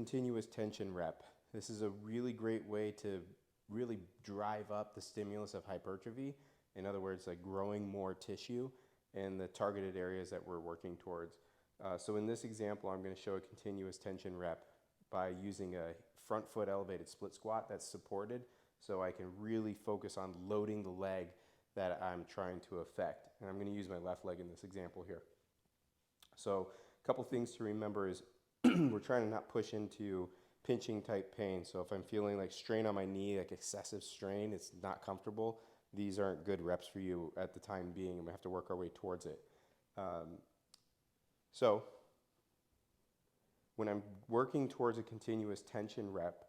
continuous tension rep. This is a really great way to really drive up the stimulus of hypertrophy. In other words, like growing more tissue in the targeted areas that we're working towards. So in this example, I'm going to show a continuous tension rep by using a front foot elevated split squat that's supported, so I can really focus on loading the leg that I'm trying to affect. And I'm going to use my left leg in this example here. So a couple things to remember is we're trying to not push into pinching type pain. So if I'm feeling like strain on my knee, like excessive strain, it's not comfortable, these aren't good reps for you at the time being, and we have to work our way towards it. So when I'm working towards a continuous tension rep,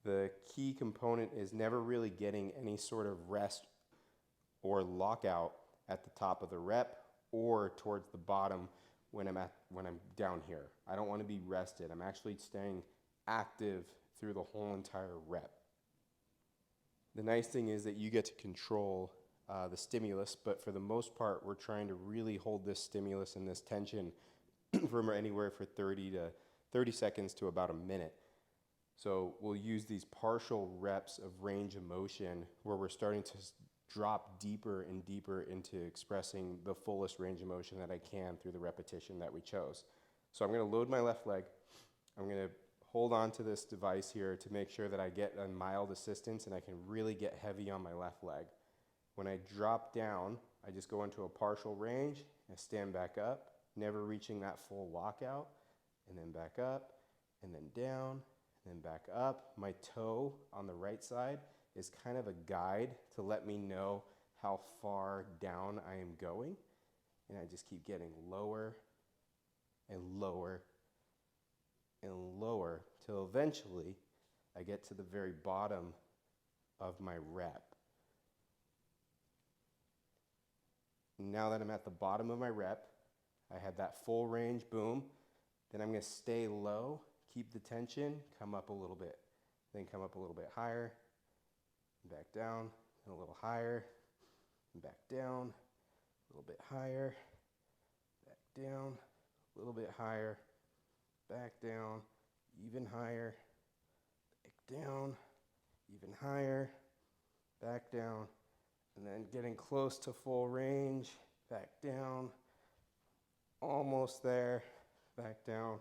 the key component is never really getting any sort of rest or lockout at the top of the rep or towards the bottom when I'm down here. I don't want to be rested. I'm actually staying active through the whole entire rep. The nice thing is that you get to control the stimulus, but for the most part, we're trying to really hold this stimulus and this tension from anywhere for 30 seconds to about a minute. So we'll use these partial reps of range of motion where we're starting to drop deeper and deeper into expressing the fullest range of motion that I can through the repetition that we chose. So I'm going to load my left leg. I'm going to hold on to this device here to make sure that I get a mild assistance and I can really get heavy on my left leg. When I drop down, I just go into a partial range and stand back up, never reaching that full lockout, and then back up, and then down, and then back up. My toe on the right side is kind of a guide to let me know how far down I am going. And I just keep getting lower and lower and lower till eventually I get to the very bottom of my rep. Now that I'm at the bottom of my rep, I had that full range, boom. Then I'm going to stay low, keep the tension, come up a little bit. Then come up a little bit higher, back down, and a little higher, and back down, a little bit higher, back down, a little bit higher, back down, even higher, back down, even higher, back down, and then getting close to full range, back down, almost there, back down,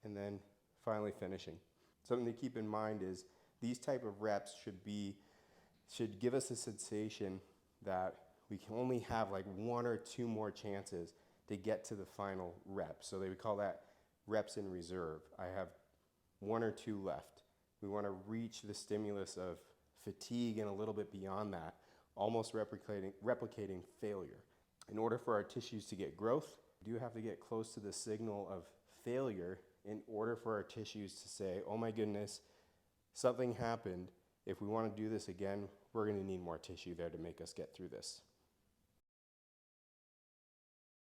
and then finally finishing. Something to keep in mind is these type of reps should give us a sensation that we can only have like 1 or 2 more chances to get to the final rep. So they would call that reps in reserve. I have 1 or 2 left. We want to reach the stimulus of fatigue and a little bit beyond that, almost replicating failure. In order for our tissues to get growth, we do have to get close to the signal of failure in order for our tissues to say, oh my goodness, something happened. If we want to do this again, we're going to need more tissue there to make us get through this.